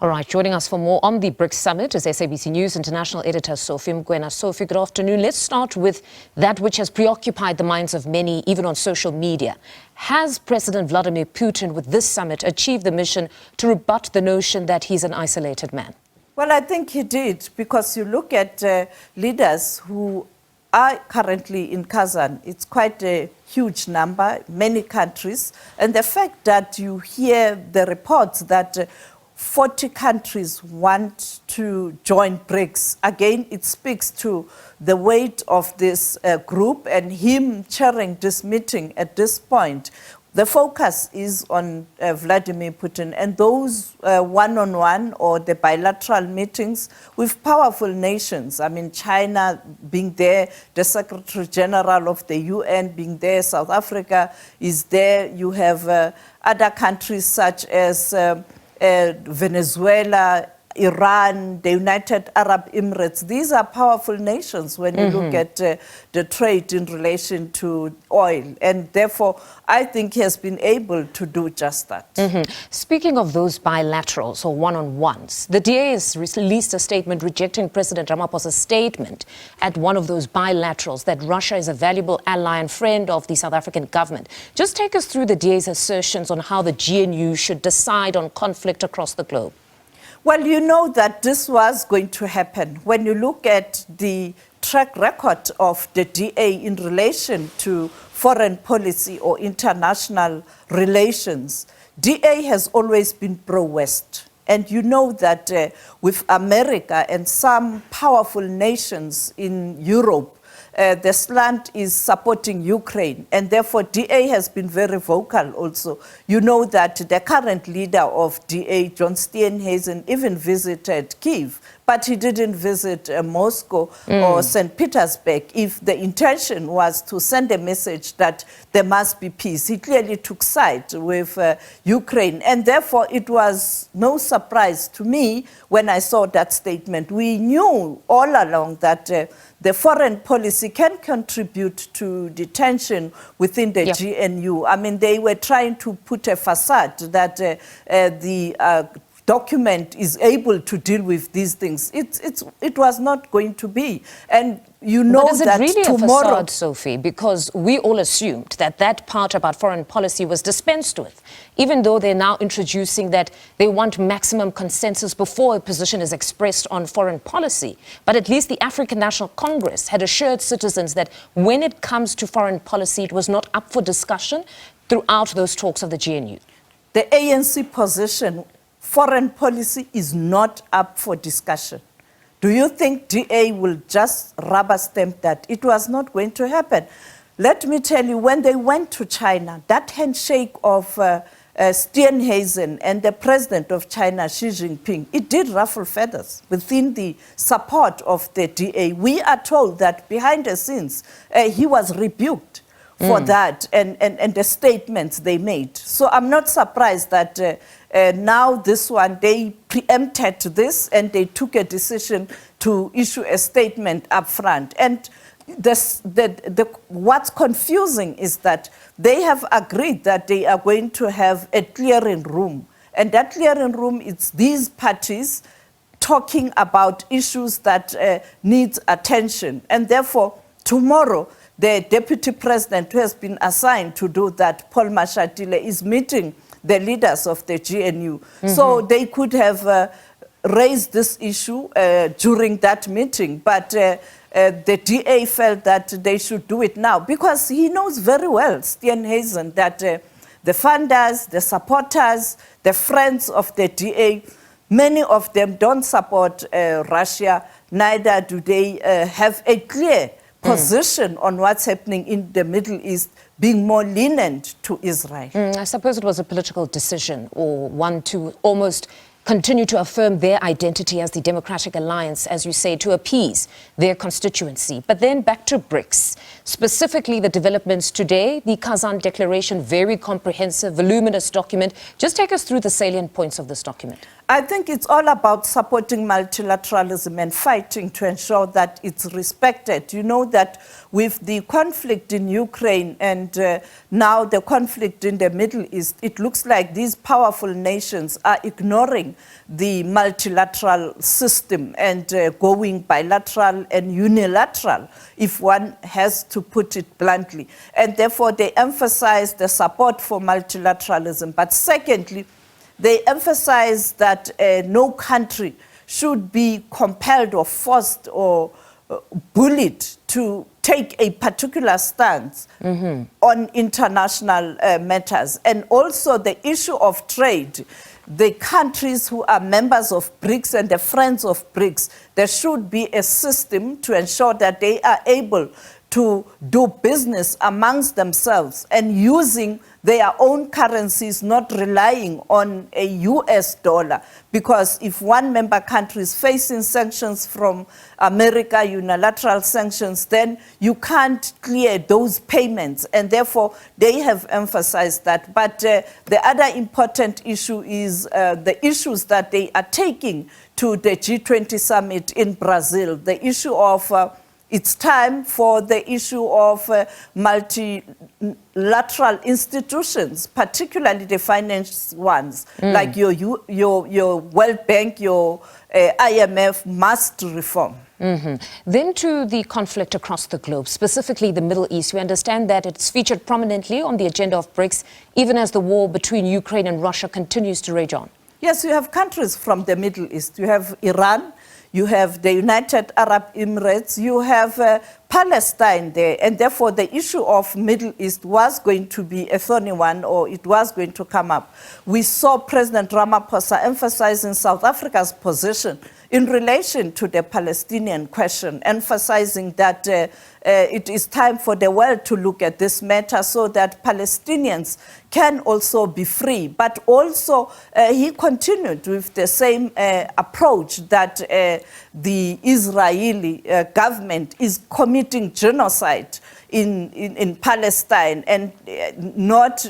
All right, joining us for more on the BRICS Summit is SABC News international editor Sophie Mokoena. Sophie, good afternoon. Let's start with that which has preoccupied the minds of many, even on social media. Has President Vladimir Putin, with this summit, achieved the mission to rebut the notion that he's an isolated man? Well, I think he did, because you look at leaders who are currently in Kazan. It's quite a huge number, many countries. And the fact that you hear the reports that 40 countries want to join BRICS, again, it speaks to the weight of this group and him chairing this meeting at this point. The focus is on Vladimir Putin and those one-on-one or the bilateral meetings with powerful nations. I mean, China being there, the Secretary General of the UN being there, South Africa is there. You have other countries such as Venezuela, Iran, the United Arab Emirates. These are powerful nations when you look at the trade in relation to oil. And therefore, I think he has been able to do just that. Speaking of those bilaterals or one-on-ones, the DA has released a statement rejecting President Ramaphosa's statement at one of those bilaterals that Russia is a valuable ally and friend of the South African government. Just take us through the DA's assertions on how the GNU should decide on conflict across the globe. Well, you know that this was going to happen. When you look at the track record of the DA in relation to foreign policy or international relations, DA has always been pro-West. And you know that with America and some powerful nations in Europe, the slant is supporting Ukraine, and therefore DA has been very vocal also. You know that the current leader of DA, John Steenhuisen, even visited Kyiv, but he didn't visit Moscow or St. Petersburg. If the intention was to send a message that there must be peace, he clearly took side with Ukraine. And therefore, it was no surprise to me when I saw that statement. We knew all along that the foreign policy can contribute to the tension within the GNU. I mean, they were trying to put a facade that the document is able to deal with these things. It was not going to be. And you know but is it that really tomorrow... a facade, Sophie? Because we all assumed that that part about foreign policy was dispensed with, even though they're now introducing that they want maximum consensus before a position is expressed on foreign policy. But at least the African National Congress had assured citizens that when it comes to foreign policy, it was not up for discussion throughout those talks of the GNU. The ANC position, foreign policy is not up for discussion. Do you think DA will just rubber stamp that? It was not going to happen. Let me tell you, when they went to China, that handshake of Steenhuisen and the president of China, Xi Jinping, it did ruffle feathers within the support of the DA. We are told that behind the scenes, he was rebuked for that and the statements they made. So I'm not surprised that now this one, they preempted this and they took a decision to issue a statement up front. And what's confusing is that they have agreed that they are going to have a clearing room. And that clearing room, it's these parties talking about issues that need attention. And therefore, tomorrow, the deputy president who has been assigned to do that, Paul Mashatile, is meeting the leaders of the GNU. So they could have raised this issue during that meeting, but the DA felt that they should do it now because he knows very well, Steenhuisen, that the funders, the supporters, the friends of the DA, many of them don't support Russia, neither do they have a clear position on what's happening in the Middle East, being more lenient to Israel. I suppose it was a political decision or one to almost continue to affirm their identity as the Democratic Alliance, as you say, to appease their constituency. But then back to BRICS, specifically the developments today, the Kazan Declaration, very comprehensive, voluminous document. Just take us through the salient points of this document. I think it's all about supporting multilateralism and fighting to ensure that it's respected. You know that with the conflict in Ukraine and now the conflict in the Middle East, it looks like these powerful nations are ignoring leaving the multilateral system and going bilateral and unilateral, if one has to put it bluntly. And therefore, they emphasize the support for multilateralism. But secondly, they emphasize that no country should be compelled or forced or bullied to take a particular stance on international matters. And also the issue of trade. The countries who are members of BRICS and the friends of BRICS, there should be a system to ensure that they are able to do business amongst themselves and using their own currencies, not relying on a US dollar. Because if one member country is facing sanctions from America, unilateral sanctions, then you can't clear those payments. And therefore, they have emphasized that. But the other important issue is the issues that they are taking to the G20 summit in Brazil. The issue of it's time for the issue of multilateral institutions, particularly the finance ones, like your World Bank, your IMF, must reform. Then to the conflict across the globe, specifically the Middle East. We understand that it's featured prominently on the agenda of BRICS, even as the war between Ukraine and Russia continues to rage on. Yes, you have countries from the Middle East. You have Iran. You have the United Arab Emirates, you have Palestine there, and therefore the issue of Middle East was going to be a thorny one, or it was going to come up. We saw President Ramaphosa emphasizing South Africa's position in relation to the Palestinian question, emphasizing that it is time for the world to look at this matter so that Palestinians can also be free. But also he continued with the same approach that the Israeli government is committing genocide in Palestine and not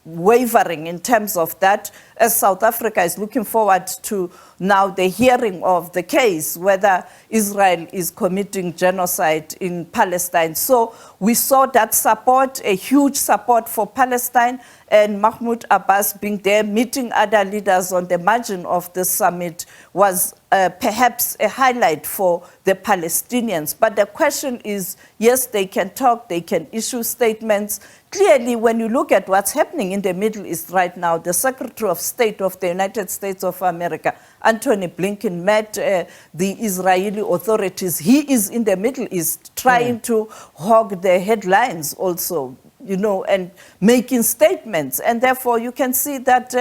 wavering in terms of that, as South Africa is looking forward to now the hearing of the case, whether Israel is committing genocide in Palestine. So we saw that support, a huge support for Palestine, and Mahmoud Abbas being there, meeting other leaders on the margin of the summit was perhaps a highlight for the Palestinians. But the question is, yes, they can talk, they can issue statements. Clearly, when you look at what's happening in the Middle East right now, the Secretary of State of the United States of America, Antony Blinken, met the Israeli authorities. He is in the Middle East trying to hog the headlines also, you know, and making statements. And therefore, you can see that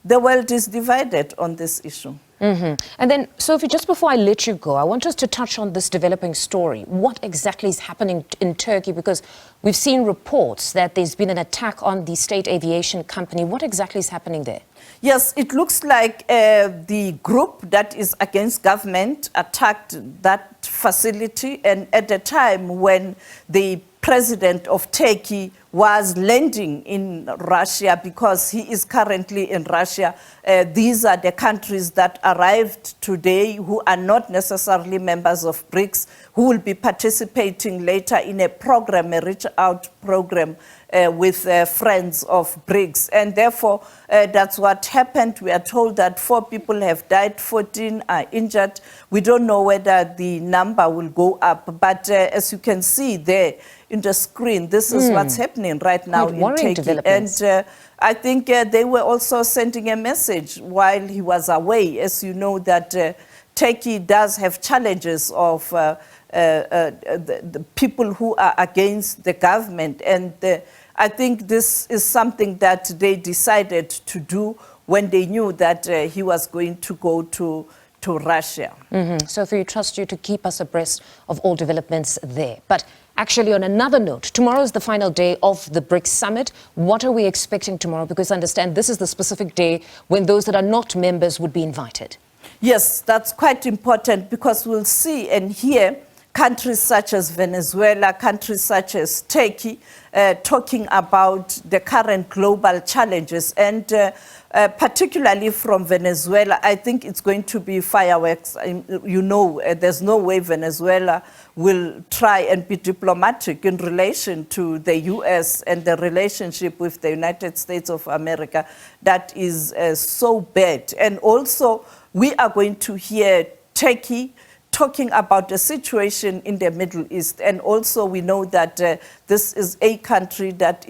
the world is divided on this issue. And then, Sophie, just before I let you go, I want us to touch on this developing story. What exactly is happening in Turkey? Because we've seen reports that there's been an attack on the state aviation company. What exactly is happening there? Yes, it looks like the group that is against government attacked that facility, and at the time when the president of Turkey was landing in Russia, because he is currently in Russia. These are the countries that arrived today who are not necessarily members of BRICS, who will be participating later in a program, a reach-out program with friends of BRICS. And therefore, that's what happened. We are told that 4 people have died, 14 are injured. We don't know whether the number will go up. But as you can see there in the screen, this is what's happening right now in Turkey. And I think they were also sending a message while he was away. As you know, that Turkey does have challenges of the people who are against the government. And I think this is something that they decided to do when they knew that he was going to go to Russia. Sophie, we trust you to keep us abreast of all developments there. But actually, on another note, tomorrow is the final day of the BRICS Summit. What are we expecting tomorrow? Because I understand this is the specific day when those that are not members would be invited. Yes, that's quite important, because we'll see and hear countries such as Venezuela, countries such as Turkey, talking about the current global challenges. And particularly from Venezuela, I think it's going to be fireworks. You know, there's no way Venezuela will try and be diplomatic in relation to the U.S. and the relationship with the United States of America that is so bad. And also, we are going to hear Turkey talking about the situation in the Middle East. And also we know that this is a country that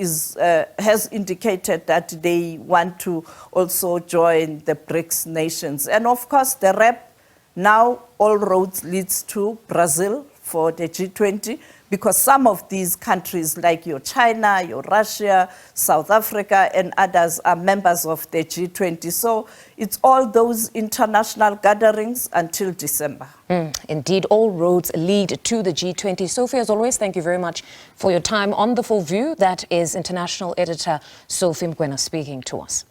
has indicated that they want to also join the BRICS nations. And of course, the rep now, all roads leads to Brazil for the G20, because some of these countries like your China, your Russia, South Africa, and others are members of the G20. So it's all those international gatherings until December. Indeed, all roads lead to the G20. Sophie, as always, thank you very much for your time on The Full View. That is International Editor Sophie Mokoena speaking to us.